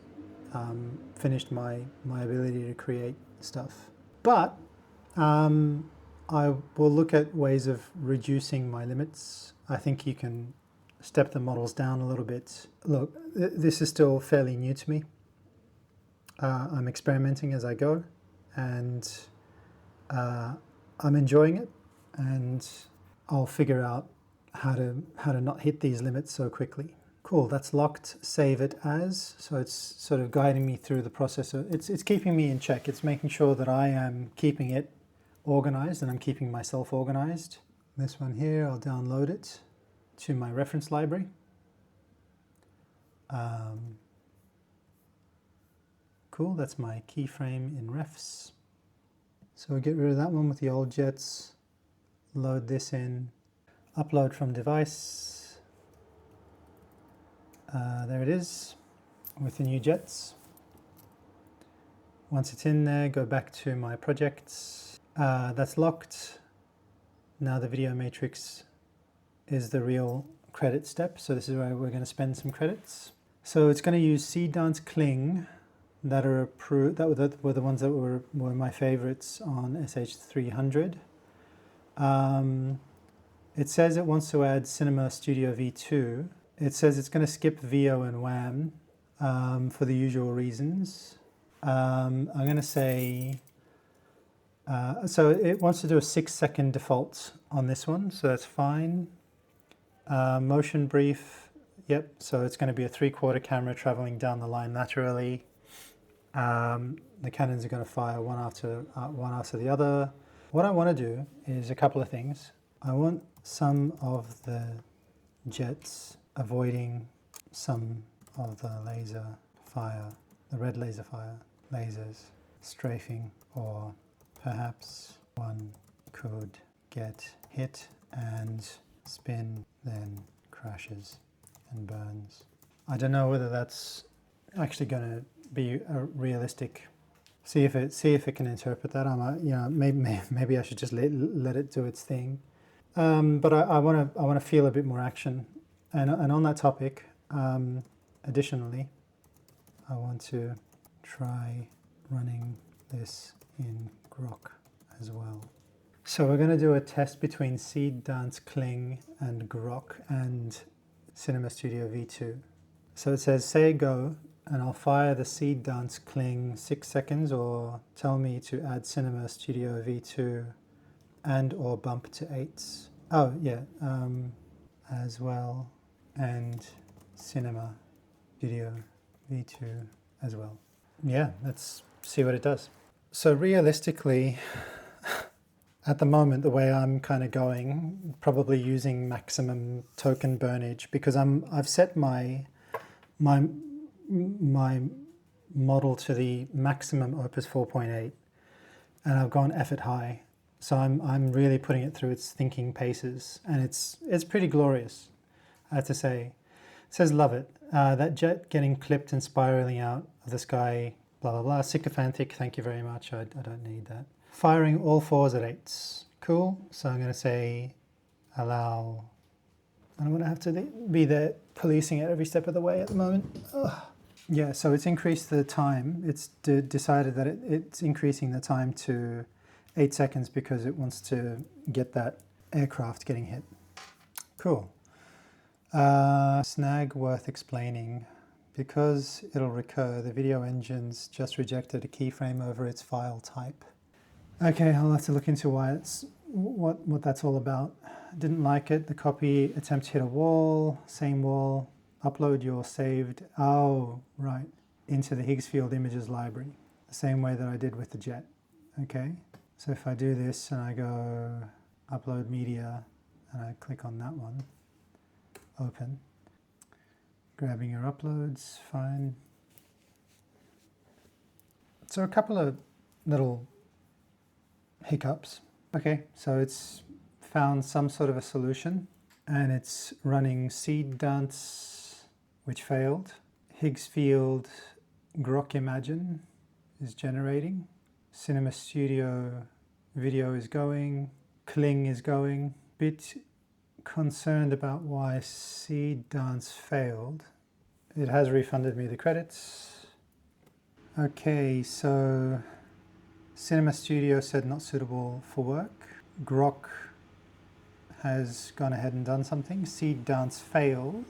finished my ability to create stuff. But I will look at ways of reducing my limits. I think you can step the models down a little bit. Look, this is still fairly new to me. I'm experimenting as I go, and I'm enjoying it, and I'll figure out how to not hit these limits so quickly. Cool, that's locked, save it as, so it's sort of guiding me through the process. It's keeping me in check. It's making sure that I am keeping it organized and I'm keeping myself organized. This one here, I'll download it to my reference library. Cool, that's my keyframe in refs. So we'll get rid of that one with the old jets, load this in, upload from device. There it is with the new jets. Once it's in there, go back to my projects. That's locked. Now the video matrix is the real credit step. So this is where we're going to spend some credits. So it's going to use Seedance Kling that are approved. That were the ones that were my favorites on SH300. It says it wants to add Cinema Studio V2. It says it's going to skip VO and WAM for the usual reasons. I'm going to say, so it wants to do a 6-second default on this one, so that's fine. Motion brief, yep, so it's going to be a 3/4 camera traveling down the line laterally. The cannons are going to fire one after the other. What I want to do is a couple of things. I want some of the jets avoiding some of the laser fire, the red laser fire, lasers strafing, or perhaps one could get hit and spin, then crashes and burns. I don't know whether that's actually going to be a realistic. See if it can interpret that. Maybe I should just let it do its thing. But I want to feel a bit more action. And on that topic, additionally, I want to try running this in Grok as well. So we're going to do a test between Seedance Kling and Grok and Cinema Studio V2. So it says say go, and I'll fire the Seedance Kling 6 seconds, or tell me to add Cinema Studio V2 and or bump to 8s. Oh yeah, as well. And Cinema Studio V2 as well. Yeah, let's see what it does. So realistically, at the moment, the way I'm kind of going, probably using maximum token burnage, because I've set my model to the maximum Opus 4.8, and I've gone effort high. So I'm really putting it through its thinking paces, and it's pretty glorious, I have to say. It says love it. That jet getting clipped and spiraling out of the sky, blah blah blah. Sycophantic, thank you very much. I don't need that. Firing all 4s at 8s. Cool. So I'm going to say allow. I'm going to have to be there policing it every step of the way at the moment. Ugh. Yeah, so it's increased the time. It's decided that it's increasing the time to 8 seconds because it wants to get that aircraft getting hit. Cool. Snag worth explaining. Because it'll recur, the video engine's just rejected a keyframe over its file type. Okay, I'll have to look into why it's what that's all about. Didn't like it. The copy attempt hit a wall, same wall. Upload your saved, oh, right, into the Higgsfield images library, the same way that I did with the jet. Okay, so if I do this and I go upload media and I click on that one, open, grabbing your uploads, fine. So a couple of little hiccups. Okay, so it's found some sort of a solution and it's running Seedance, which failed. Higgsfield Grok Imagine is generating. Cinema Studio video is going. Kling is going. Bit concerned about why Seedance failed. It has refunded me the credits. Okay, so Cinema Studio said not suitable for work. Grok has gone ahead and done something. Seedance failed.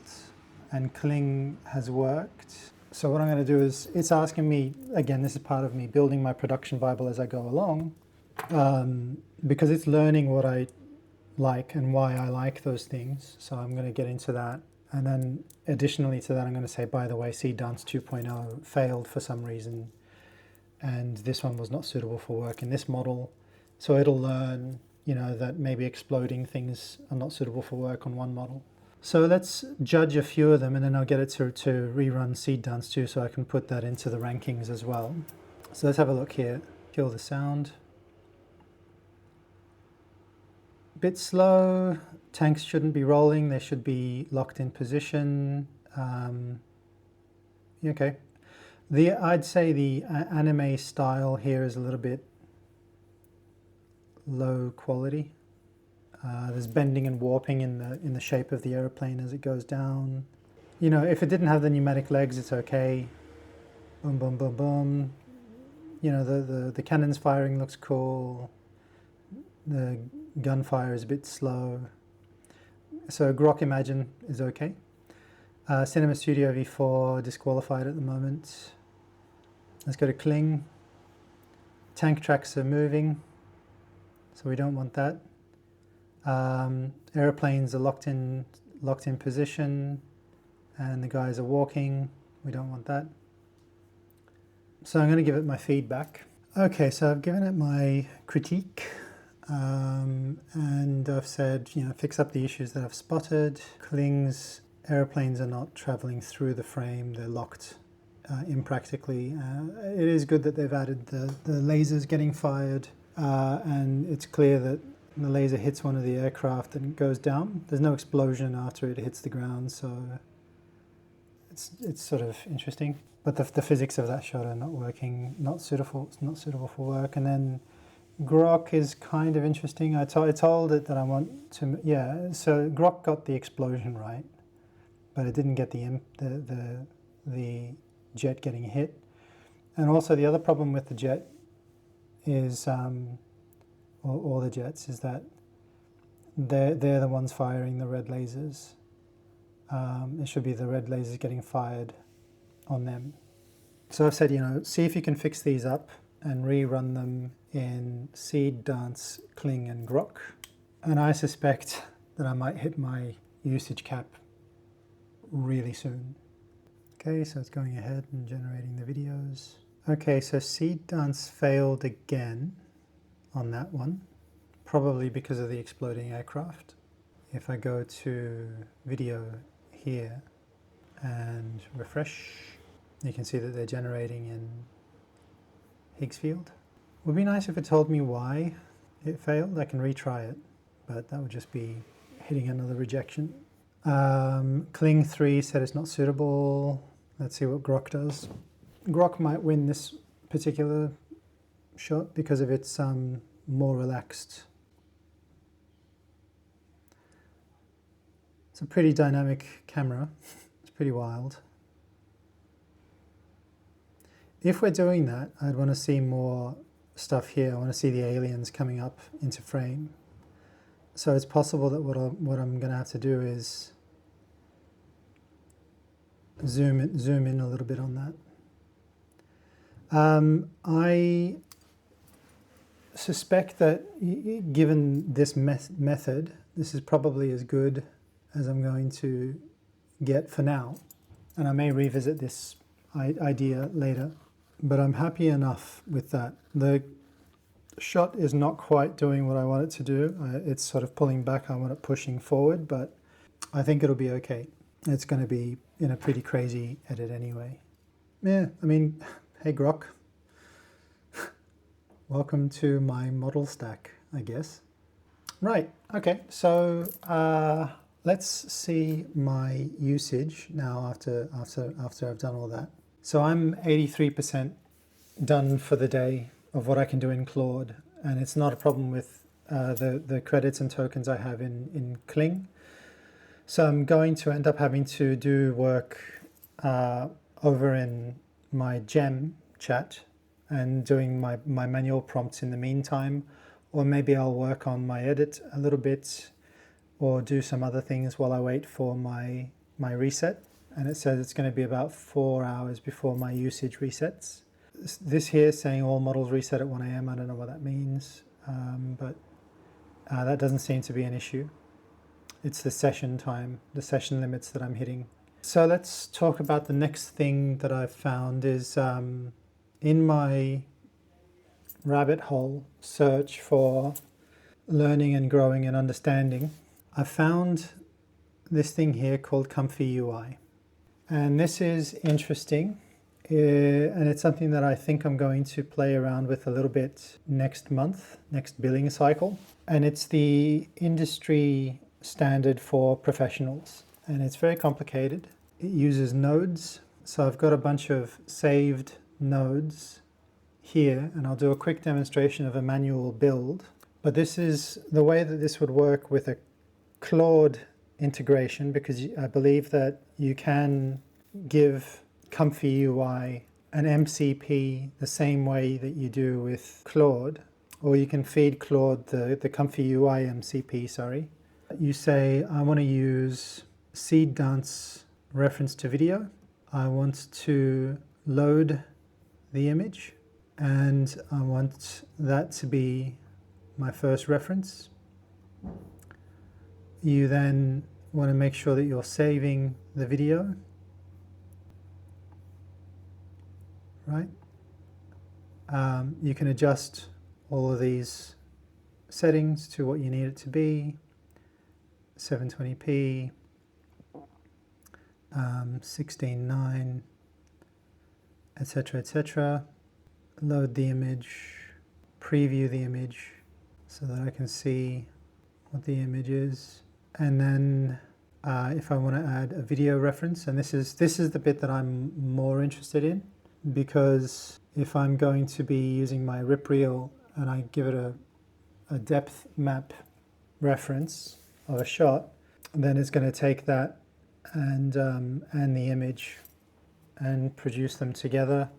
And Kling has worked. So what I'm going to do is, it's asking me, again, this is part of me building my production Bible as I go along, because it's learning what I like and why I like those things. So I'm going to get into that. And then additionally to that, I'm going to say, by the way, Seedance 2.0 failed for some reason. And this one was not suitable for work in this model. So it'll learn, you know, that maybe exploding things are not suitable for work on one model. So let's judge a few of them and then I'll get it to rerun Seedance too so I can put that into the rankings as well. So let's have a look here. Kill the sound. Bit slow. Tanks shouldn't be rolling. They should be locked in position. Okay. I'd say the anime style here is a little bit low quality. There's bending and warping in the shape of the airplane as it goes down. You know, if it didn't have the pneumatic legs, it's okay. Boom, boom, boom, boom. You know, the cannon's firing looks cool. The gunfire is a bit slow. So Grok Imagine is okay. Cinema Studio V4 disqualified at the moment. Let's go to Kling. Tank tracks are moving, so we don't want that. Airplanes are locked in position and the guys are walking. We don't want that. So I'm going to give it my feedback. Okay, so I've given it my critique and I've said, you know, fix up the issues that I've spotted. Kling's airplanes are not traveling through the frame, they're locked impractically. It is good that they've added the lasers getting fired and it's clear that the laser hits one of the aircraft and it goes down. There's no explosion after it hits the ground, so it's sort of interesting. But the physics of that shot are not working, not suitable for work. And then Grok is kind of interesting. I told it that I want to, yeah. So Grok got the explosion right, but it didn't get the jet getting hit. And also the other problem with the jet is. Or the jets is that they're the ones firing the red lasers. It should be the red lasers getting fired on them. So I've said, you know, see if you can fix these up and rerun them in Seedance, Kling and Grok. And I suspect that I might hit my usage cap really soon. Okay, so it's going ahead and generating the videos. Okay, so Seedance failed again on that one, probably because of the exploding aircraft. If I go to video here and refresh, You can see that they're generating in Higgsfield. Would be nice if it told me why it failed. I can retry it, but that would just be hitting another rejection. Kling 3 said it's not suitable. Let's see what Grok does. Grok might win this particular shot because of its more relaxed. It's a pretty dynamic camera. It's pretty wild. If we're doing that, I'd want to see more stuff here. I want to see the aliens coming up into frame. So it's possible that what I'm going to have to do is zoom in a little bit on that. I suspect that given this method, this is probably as good as I'm going to get for now. And I may revisit this idea later, but I'm happy enough with that. The shot is not quite doing what I want it to do. It's sort of pulling back. I want it pushing forward, but I think it'll be okay. It's going to be in a pretty crazy edit anyway. Yeah, I mean, hey Grok, welcome to my model stack, I guess. Right, okay, so let's see my usage now after I've done all that. So I'm 83% done for the day of what I can do in Claude, and it's not a problem with the credits and tokens I have in Kling. So I'm going to end up having to do work over in my gem chat and doing my manual prompts in the meantime, or maybe I'll work on my edit a little bit or do some other things while I wait for my reset. And it says it's going to be about 4 hours before my usage resets. This here is saying all models reset at 1 AM. I don't know what that means, but that doesn't seem to be an issue. It's the session time, the session limits that I'm hitting. So let's talk about the next thing that I've found is in my rabbit hole search for learning and growing and understanding, I found this thing here called ComfyUI. And this is interesting. And it's something that I think I'm going to play around with a little bit next month, next billing cycle. And it's the industry standard for professionals. And it's very complicated. It uses nodes. So I've got a bunch of saved nodes here, and I'll do a quick demonstration of a manual build. But this is the way that this would work with a Claude integration, because I believe that you can give ComfyUI an MCP the same way that you do with Claude, or you can feed Claude the ComfyUI MCP, sorry. You say, I want to use Seedance reference to video. I want to load the image, and I want that to be my first reference. You then want to make sure that you're saving the video, right? You can adjust all of these settings to what you need it to be, 720p, 16:9, etc., etc. Load the image, preview the image so that I can see what the image is. And then if I want to add a video reference, and this is the bit that I'm more interested in, because if I'm going to be using my rip reel and I give it a depth map reference of a shot, then it's going to take that and the image and produce them together.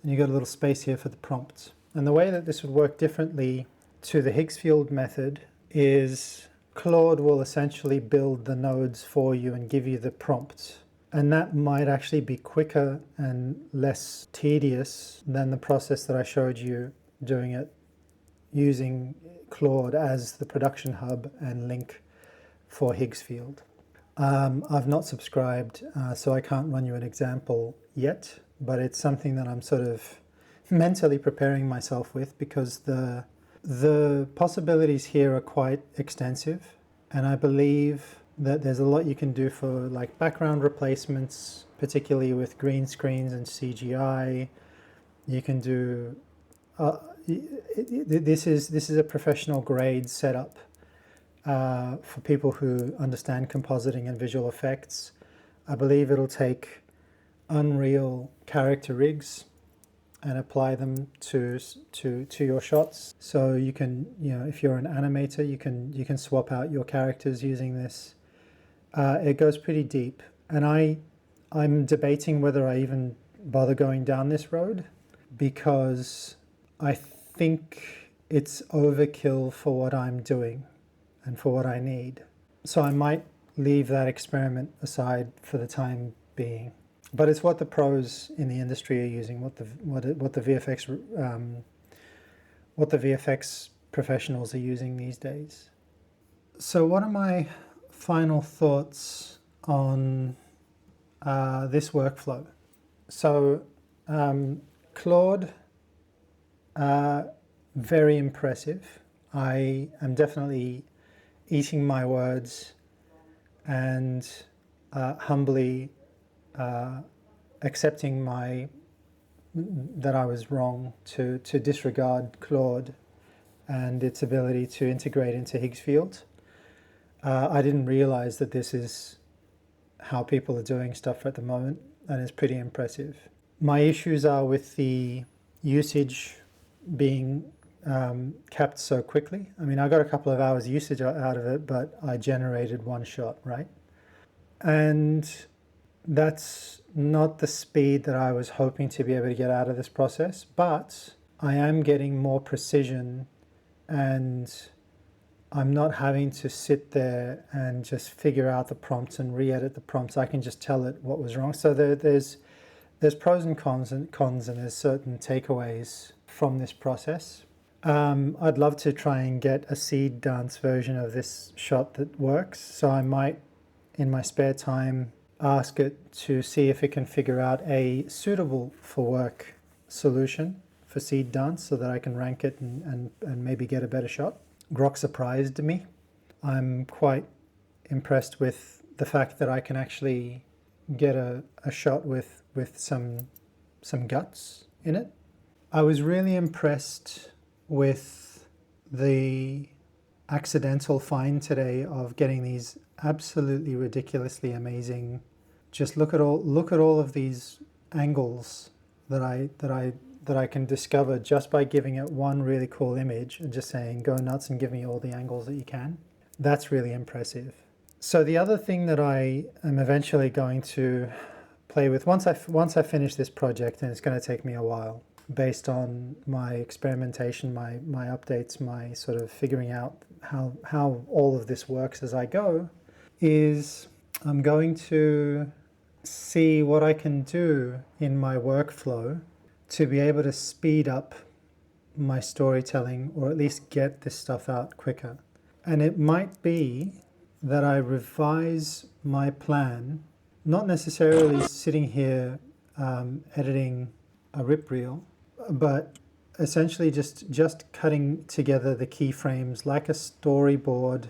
And you've got a little space here for the prompt. And the way that this would work differently to the Higgsfield method is Claude will essentially build the nodes for you and give you the prompt. And that might actually be quicker and less tedious than the process that I showed you doing it using Claude as the production hub and link for Higgsfield. I've not subscribed, so I can't run you an example yet, but it's something that I'm sort of mentally preparing myself with, because the possibilities here are quite extensive, and I believe that there's a lot you can do for like background replacements particularly with green screens and CGI. You can do, this is a professional grade setup for people who understand compositing and visual effects. I believe it'll take Unreal character rigs and apply them to your shots. So you can, if you're an animator, you can swap out your characters using this. It goes pretty deep, and I'm debating whether I even bother going down this road, because I think it's overkill for what I'm doing and for what I need. So I might leave that experiment aside for the time being. But it's what the pros in the industry are using, what the VFX professionals are using these days. So what are my final thoughts on this workflow? So Claude, very impressive. I am definitely eating my words and humbly accepting that I was wrong to disregard Claude and its ability to integrate into Higgsfield. I didn't realize that this is how people are doing stuff at the moment, and it's pretty impressive. My issues are with the usage being capped so quickly. I mean, I got a couple of hours usage out of it, but I generated one shot, right? And that's not the speed that I was hoping to be able to get out of this process, but I am getting more precision, and I'm not having to sit there and just figure out the prompts and re-edit the prompts. I can just tell it what was wrong. So there's pros and cons, and there's certain takeaways from this process. I'd love to try and get a Seedance version of this shot that works. So I might, in my spare time, ask it to see if it can figure out a suitable for work solution for Seedance so that I can rank it and maybe get a better shot. Grok surprised me. I'm quite impressed with the fact that I can actually get a shot with some guts in it. I was really impressed with the accidental find today of getting these absolutely ridiculously amazing. Just look at all of these angles that I can discover just by giving it one really cool image and just saying go nuts and give me all the angles that you can. That's really impressive. So the other thing that I am eventually going to play with once I finish this project, and it's going to take me a while based on my experimentation, my updates, my sort of figuring out how all of this works as I go, is I'm going to see what I can do in my workflow to be able to speed up my storytelling, or at least get this stuff out quicker. And it might be that I revise my plan, not necessarily sitting here editing a rip reel, but essentially just cutting together the keyframes like a storyboard.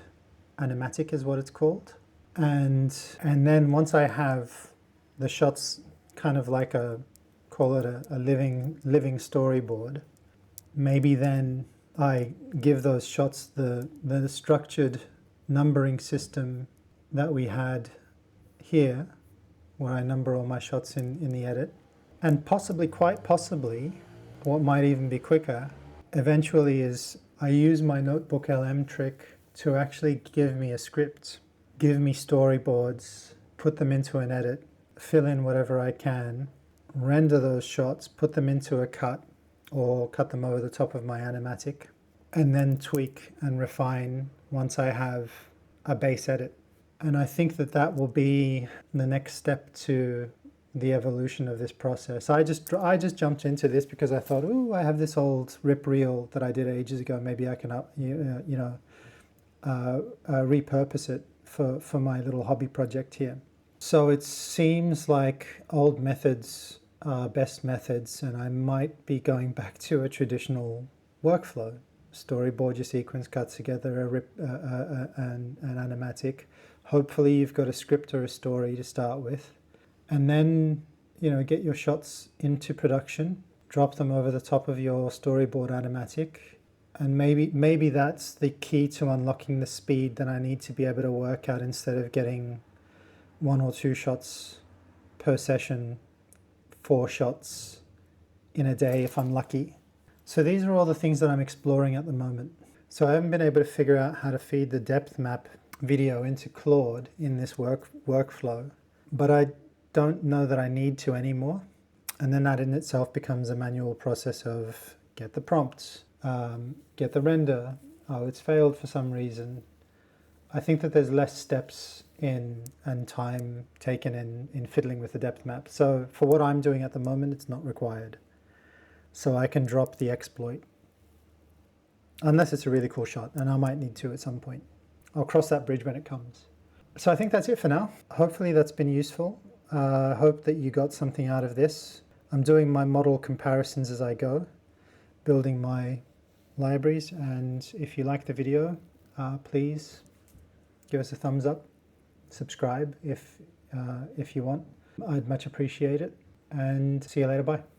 Animatic is what it's called. And then once I have the shots kind of like call it a living storyboard, maybe then I give those shots the structured numbering system that we had here, where I number all my shots in the edit. And quite possibly, what might even be quicker, eventually, is I use my Notebook LM trick to actually give me a script, give me storyboards, put them into an edit, fill in whatever I can, render those shots, put them into a cut, or cut them over the top of my Animatic, and then tweak and refine once I have a base edit. And I think that will be the next step to the evolution of this process. I just jumped into this because I thought, ooh, I have this old rip reel that I did ages ago. Maybe I can repurpose it for my little hobby project here. So it seems like old methods are best methods, and I might be going back to a traditional workflow. Storyboard your sequence, cut together an animatic. Hopefully you've got a script or a story to start with. and then, get your shots into production, drop them over the top of your storyboard Animatic, and maybe that's the key to unlocking the speed that I need to be able to work at, instead of getting 1 or 2 shots per session, 4 shots in a day if I'm lucky. So these are all the things that I'm exploring at the moment. So I haven't been able to figure out how to feed the depth map video into Claude in this workflow, but I don't know that I need to anymore. And then that in itself becomes a manual process of get the prompts, get the render, oh, it's failed for some reason. I think that there's less steps in and time taken in fiddling with the depth map. So for what I'm doing at the moment, it's not required. So I can drop the exploit, unless it's a really cool shot, and I might need to at some point. I'll cross that bridge when it comes. So I think that's it for now. Hopefully that's been useful. I hope that you got something out of this. I'm doing my model comparisons as I go, building my libraries, and if you like the video, please give us a thumbs up, subscribe if you want. I'd much appreciate it, and see you later. Bye.